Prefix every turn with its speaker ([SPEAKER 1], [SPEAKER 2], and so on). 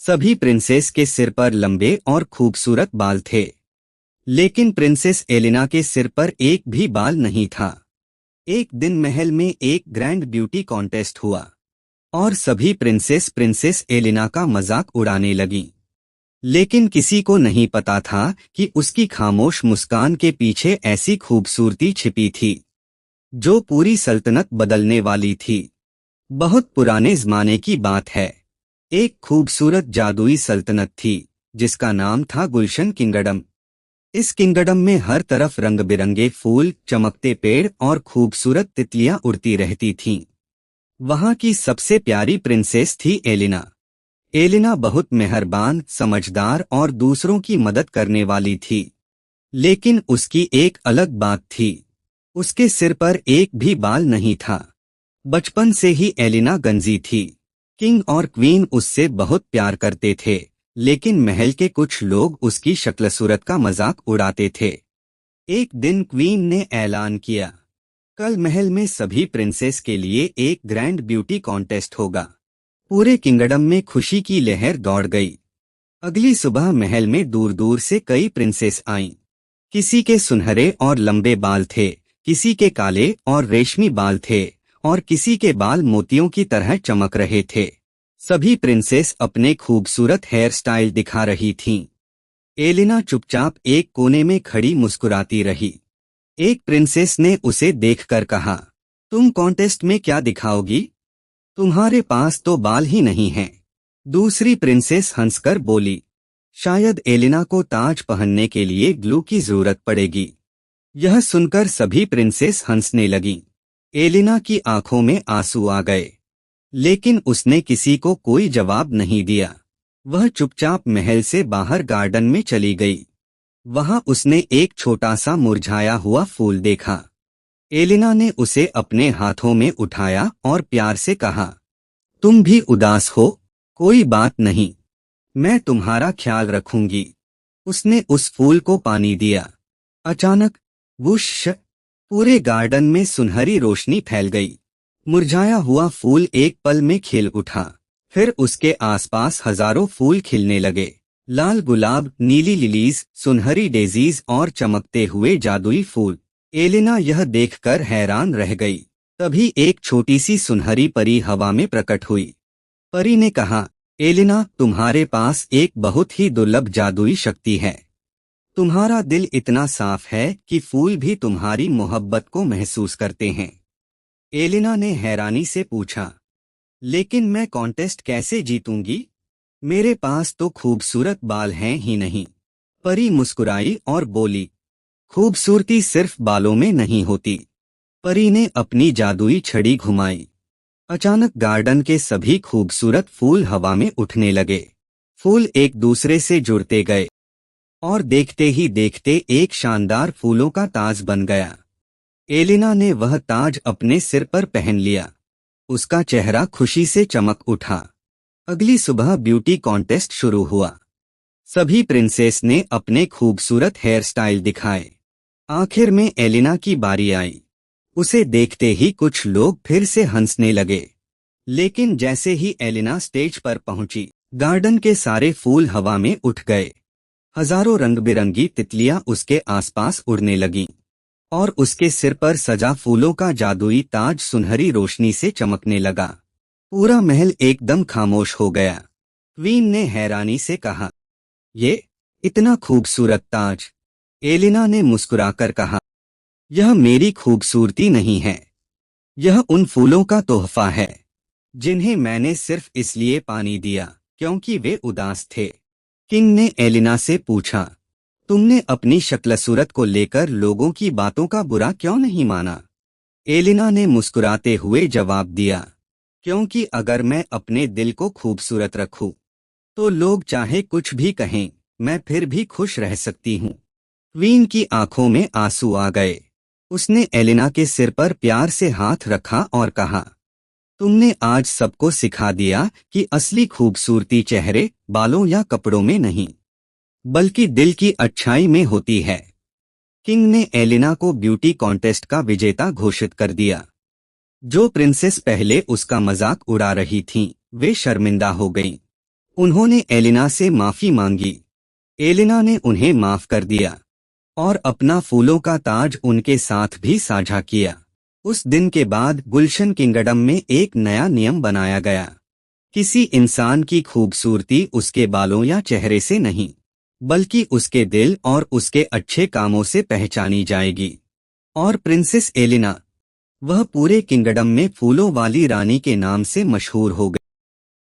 [SPEAKER 1] सभी प्रिंसेस के सिर पर लंबे और खूबसूरत बाल थे, लेकिन प्रिंसेस एलिना के सिर पर एक भी बाल नहीं था। एक दिन महल में एक ग्रैंड ब्यूटी कॉन्टेस्ट हुआ और सभी प्रिंसेस प्रिंसेस एलिना का मजाक उड़ाने लगी, लेकिन किसी को नहीं पता था कि उसकी खामोश मुस्कान के पीछे ऐसी खूबसूरती छिपी थी जो पूरी सल्तनत बदलने वाली थी। बहुत पुराने जमाने की बात है। एक खूबसूरत जादुई सल्तनत थी जिसका नाम था गुलशन किंगडम। इस किंगडम में हर तरफ रंग बिरंगे फूल, चमकते पेड़ और खूबसूरत तितलियां उड़ती रहती थीं। वहां की सबसे प्यारी प्रिंसेस थी एलिना। एलिना बहुत मेहरबान, समझदार और दूसरों की मदद करने वाली थी। लेकिन उसकी एक अलग बात थी, उसके सिर पर एक भी बाल नहीं था। बचपन से ही एलिना गंजी थी। किंग और क्वीन उससे बहुत प्यार करते थे, लेकिन महल के कुछ लोग उसकी शक्ल सूरत का मजाक उड़ाते थे। एक दिन क्वीन ने ऐलान किया, कल महल में सभी प्रिंसेस के लिए एक ग्रैंड ब्यूटी कॉन्टेस्ट होगा। पूरे किंगडम में खुशी की लहर दौड़ गई। अगली सुबह महल में दूर दूर से कई प्रिंसेस आईं। किसी के सुनहरे और लंबे बाल थे, किसी के काले और रेशमी बाल थे और किसी के बाल मोतियों की तरह चमक रहे थे। सभी प्रिंसेस अपने खूबसूरत हेयर स्टाइल दिखा रही थीं। एलिना चुपचाप एक कोने में खड़ी मुस्कुराती रही। एक प्रिंसेस ने उसे देखकर कहा, तुम कॉन्टेस्ट में क्या दिखाओगी? तुम्हारे पास तो बाल ही नहीं हैं। दूसरी प्रिंसेस हंसकर बोली, शायद एलिना को ताज पहनने के लिए ग्लू की जरूरत पड़ेगी। यह सुनकर सभी प्रिंसेस हंसने लगीं। एलिना की आंखों में आंसू आ गए, लेकिन उसने किसी को कोई जवाब नहीं दिया। वह चुपचाप महल से बाहर गार्डन में चली गई। वहां उसने एक छोटा सा मुरझाया हुआ फूल देखा। एलिना ने उसे अपने हाथों में उठाया और प्यार से कहा, तुम भी उदास हो? कोई बात नहीं, मैं तुम्हारा ख्याल रखूंगी। उसने उस फूल को पानी दिया। अचानक वुश, पूरे गार्डन में सुनहरी रोशनी फैल गई। मुरझाया हुआ फूल एक पल में खिल उठा। फिर उसके आसपास हजारों फूल खिलने लगे। लाल गुलाब, नीली लिलीज, सुनहरी डेजीज और चमकते हुए जादुई फूल। एलिना यह देखकर हैरान रह गई। तभी एक छोटी सी सुनहरी परी हवा में प्रकट हुई। परी ने कहा, एलिना, तुम्हारे पास एक बहुत ही दुर्लभ जादुई शक्ति है। तुम्हारा दिल इतना साफ है कि फूल भी तुम्हारी मोहब्बत को महसूस करते हैं। एलिना ने हैरानी से पूछा, लेकिन मैं कॉन्टेस्ट कैसे जीतूंगी? मेरे पास तो खूबसूरत बाल हैं ही नहीं। परी मुस्कुराई और बोली, खूबसूरती सिर्फ बालों में नहीं होती। परी ने अपनी जादुई छड़ी घुमाई। अचानक गार्डन के सभी खूबसूरत फूल हवा में उठने लगे। फूल एक दूसरे से जुड़ते गए और देखते ही देखते एक शानदार फूलों का ताज बन गया। एलिना ने वह ताज अपने सिर पर पहन लिया। उसका चेहरा खुशी से चमक उठा। अगली सुबह ब्यूटी कॉन्टेस्ट शुरू हुआ। सभी प्रिंसेस ने अपने खूबसूरत हेयर स्टाइल दिखाए। आखिर में एलिना की बारी आई। उसे देखते ही कुछ लोग फिर से हंसने लगे। लेकिन जैसे ही एलिना स्टेज पर पहुंची, गार्डन के सारे फूल हवा में उठ गए। हजारों रंग बिरंगी तितलियां उसके आसपास उड़ने लगीं और उसके सिर पर सजा फूलों का जादुई ताज सुनहरी रोशनी से चमकने लगा। पूरा महल एकदम खामोश हो गया। क्वीन ने हैरानी से कहा, ये इतना खूबसूरत ताज? एलिना ने मुस्कुराकर कहा, यह मेरी खूबसूरती नहीं है, यह उन फूलों का तोहफा है जिन्हें मैंने सिर्फ इसलिए पानी दिया क्योंकि वे उदास थे। किंग ने एलिना से पूछा, तुमने अपनी शक्ल सूरत को लेकर लोगों की बातों का बुरा क्यों नहीं माना? एलिना ने मुस्कुराते हुए जवाब दिया, क्योंकि अगर मैं अपने दिल को खूबसूरत रखूं, तो लोग चाहे कुछ भी कहें, मैं फिर भी खुश रह सकती हूँ। क्वीन की आंखों में आंसू आ गए। उसने एलिना के सिर पर प्यार से हाथ रखा और कहा, तुमने आज सबको सिखा दिया कि असली खूबसूरती चेहरे, बालों या कपड़ों में नहीं, बल्कि दिल की अच्छाई में होती है। किंग ने एलिना को ब्यूटी कॉन्टेस्ट का विजेता घोषित कर दिया। जो प्रिंसेस पहले उसका मजाक उड़ा रही थीं, वे शर्मिंदा हो गईं। उन्होंने एलिना से माफी मांगी। एलिना ने उन्हें माफ कर दिया और अपना फूलों का ताज उनके साथ भी साझा किया। उस दिन के बाद गुलशन किंगडम में एक नया नियम बनाया गया। किसी इंसान की खूबसूरती उसके बालों या चेहरे से नहीं, बल्कि उसके दिल और उसके अच्छे कामों से पहचानी जाएगी। और प्रिंसेस एलिना, वह पूरे किंगडम में फूलों वाली रानी के नाम से मशहूर हो गई।